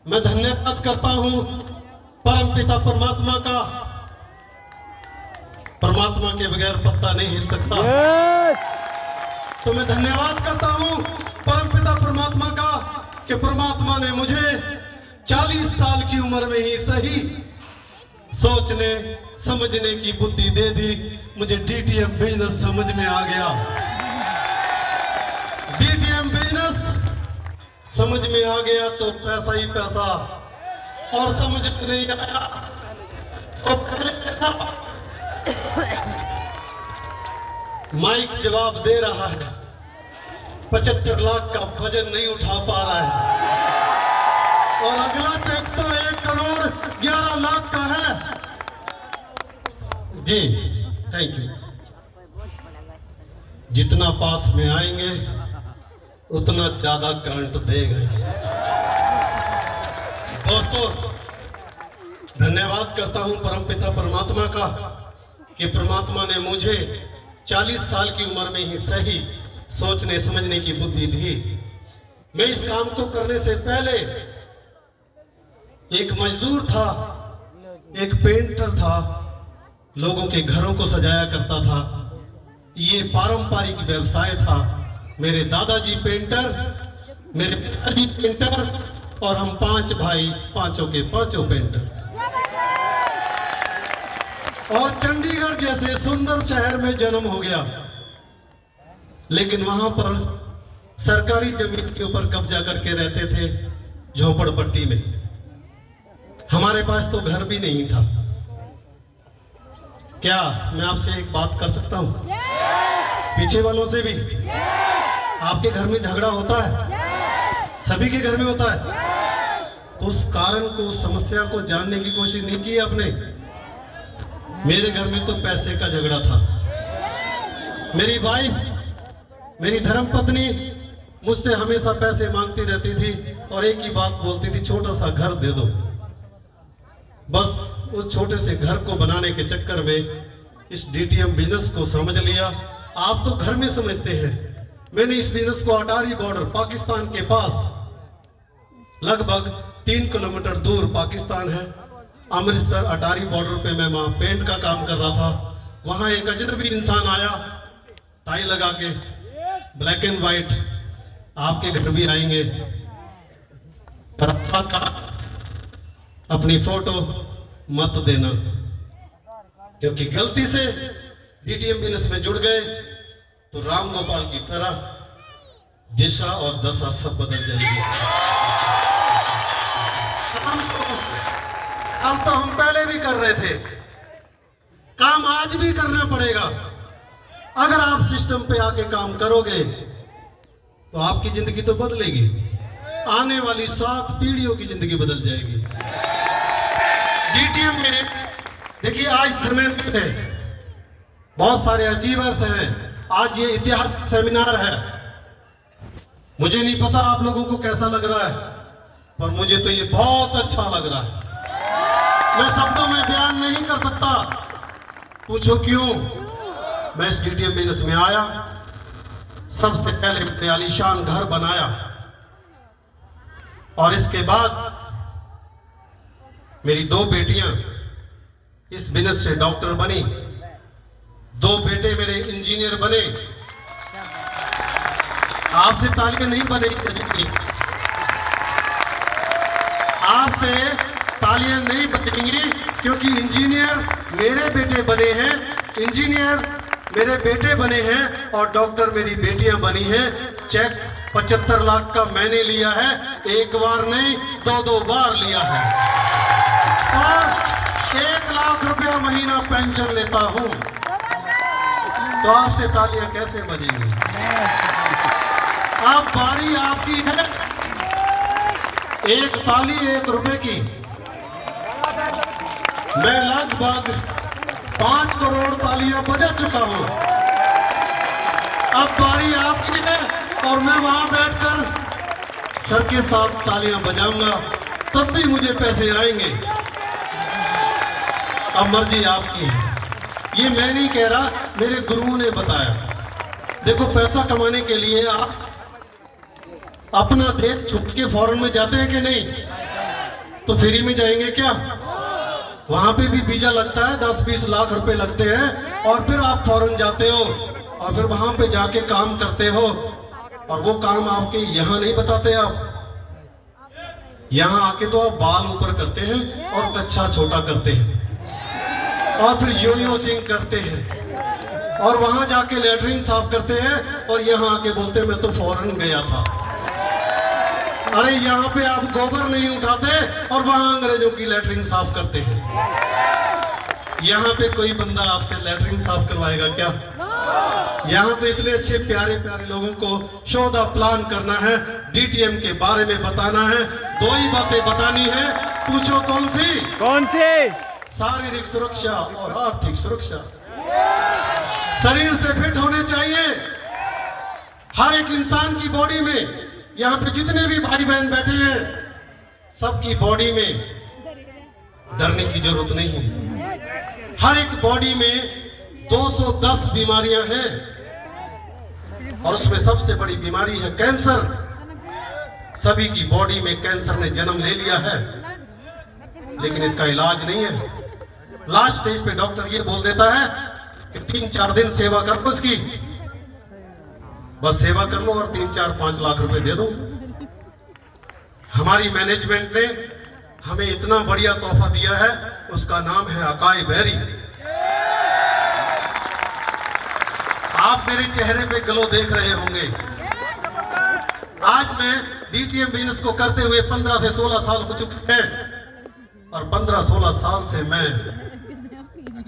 मैं धन्यवाद करता हूं परमपिता परमात्मा का। परमात्मा के बगैर पत्ता नहीं हिल सकता। तो मैं धन्यवाद करता हूं परमपिता परमात्मा का कि परमात्मा ने मुझे 40 साल की उम्र में ही सही सोचने समझने की बुद्धि दे दी। मुझे डीटीएम बिजनेस समझ में आ गया। डीटीएम बिजनेस समझ में आ गया तो पैसा ही पैसा, और समझ में नहीं आया तो पहले पैसा। माइक जवाब दे रहा है, 75 लाख का वजन नहीं उठा पा रहा है, और अगला चेक तो 1 करोड़ 11 लाख का है। जी थैंक यू। जितना पास में आएंगे उतना ज्यादा करंट देगा। दोस्तों, धन्यवाद करता हूं परमपिता परमात्मा का कि परमात्मा ने मुझे 40 साल की उम्र में ही सही सोचने समझने की बुद्धि दी। मैं इस काम को करने से पहले एक मजदूर था, एक पेंटर था, लोगों के घरों को सजाया करता था। ये पारंपरिक व्यवसाय था। मेरे दादाजी पेंटर, मेरे पिताजी पेंटर, और हम 5 भाई, पांचों के पांचों पेंटर। और चंडीगढ़ जैसे सुंदर शहर में जन्म हो गया, लेकिन वहां पर सरकारी जमीन के ऊपर कब्जा करके रहते थे, झोपड़पट्टी में। हमारे पास तो घर भी नहीं था। क्या मैं आपसे एक बात कर सकता हूं? पीछे वालों से भी आपके घर में झगड़ा होता है, सभी के घर में होता है। तो उस कारण को, समस्या को जानने की कोशिश नहीं की आपने? मेरे घर में तो पैसे का झगड़ा था। मेरी वाइफ, मेरी धर्मपत्नी मुझसे हमेशा पैसे मांगती रहती थी और एक ही बात बोलती थी, छोटा सा घर दे दो। बस उस छोटे से घर को बनाने के चक्कर में इस डीटीएम बिजनेस को समझ लिया। आप तो घर में समझते हैं, मैंने इस बिजनेस को अटारी बॉर्डर, पाकिस्तान के पास, लगभग 3 किलोमीटर दूर पाकिस्तान है, अमृतसर अटारी बॉर्डर पे मैं वहां पेंट का काम कर रहा था। वहां एक अजनबी इंसान आया, टाई लगा के, ब्लैक एंड व्हाइट, आपके घर भी आएंगे, अपनी फोटो मत देना, क्योंकि गलती से डीटीएम बिजनेस में जुड़ गए तो राम गोपाल की तरह दिशा और दशा सब बदल जाएगी। काम तो हम पहले भी कर रहे थे, काम आज भी करना पड़ेगा। अगर आप सिस्टम पे आके काम करोगे तो आपकी जिंदगी तो बदलेगी, आने वाली 7 पीढ़ियों की जिंदगी बदल जाएगी। डीटीएम में देखिए, आज समय में बहुत सारे अचीवर्स हैं। आज ये इतिहास सेमिनार है। मुझे नहीं पता आप लोगों को कैसा लग रहा है, पर मुझे तो ये बहुत अच्छा लग रहा है। मैं शब्दों में बयान नहीं कर सकता। पूछो क्यों? मैं इस डीटीएम बिजनेस में आया, सबसे पहले मैंने आलीशान घर बनाया, और इसके बाद मेरी 2 बेटियां इस बिजनेस से डॉक्टर बनी, 2 बेटे मेरे इंजीनियर बने। आपसे तालियां नहीं बनेगी, आपसे तालियां नहीं बनेंगी, क्योंकि इंजीनियर मेरे बेटे बने हैं, इंजीनियर मेरे बेटे बने हैं, और डॉक्टर मेरी बेटियां बनी हैं। चेक 75 लाख का मैंने लिया है, एक बार नहीं 2 बार लिया है, और 1 लाख रुपया महीना पेंशन लेता हूं। तो आपसे तालियां कैसे बजेंगी? अब बारी आपकी है। एक ताली 1 रुपए की। मैं लगभग 5 करोड़ तालियां बजा चुका हूं। अब बारी आपकी है, और मैं वहां बैठकर सर के साथ तालियां बजाऊंगा, तब भी मुझे पैसे आएंगे। अब मर्जी आपकी है। ये मैं नहीं कह रहा, मेरे गुरुओं ने बताया। देखो, पैसा कमाने के लिए आप अपना देश छुप के फॉरेन में जाते हैं कि नहीं? तो फ्री में जाएंगे क्या? वहां पे भी वीजा लगता है, 10-20 लाख रुपए लगते हैं, और फिर आप फॉरेन जाते हो और फिर वहां पे जाके काम करते हो, और वो काम आपके यहाँ नहीं बताते। आप यहाँ आके तो आप बाल ऊपर करते हैं और कच्छा छोटा करते हैं और फिर यो सिंह करते हैं और वहां जाके लेटरिन साफ करते हैं और यहाँ आके बोलते हैं मैं तो फॉरेन गया था। अरे यहाँ पे आप गोबर नहीं उठाते और वहां अंग्रेजों की लेटरिन साफ करते हैं। यहाँ पे कोई बंदा आपसे लेटरिन साफ करवाएगा क्या? यहाँ तो इतने अच्छे प्यारे प्यारे लोगों को शो द प्लान करना है, डीटीएम के बारे में बताना है, 2 ही बातें बतानी है। पूछो कौन सी? कौन सी? शारीरिक सुरक्षा और आर्थिक सुरक्षा। शरीर से फिट होने चाहिए हर एक इंसान की बॉडी में। यहाँ पे जितने भी भाई बहन बैठे हैं सबकी बॉडी में डरने की जरूरत नहीं है। हर एक बॉडी में 210 बीमारियां हैं और उसमें सबसे बड़ी बीमारी है कैंसर। सभी की बॉडी में कैंसर ने जन्म ले लिया है, लेकिन इसका इलाज नहीं है। लास्ट स्टेज पे डॉक्टर ये बोल देता है कि 3-4 दिन सेवा कर लो इसकी, बस सेवा कर लो और 3-4-5 लाख रुपए दे दो। हमारी मैनेजमेंट ने हमें इतना बढ़िया तोहफा दिया है, उसका नाम है अकाई बेरी। आप मेरे चेहरे पे ग्लो देख रहे होंगे। आज मैं डीटीएम बिजनेस को करते हुए 15 से 16 साल हो चुके हैं और 15-16 साल से मैं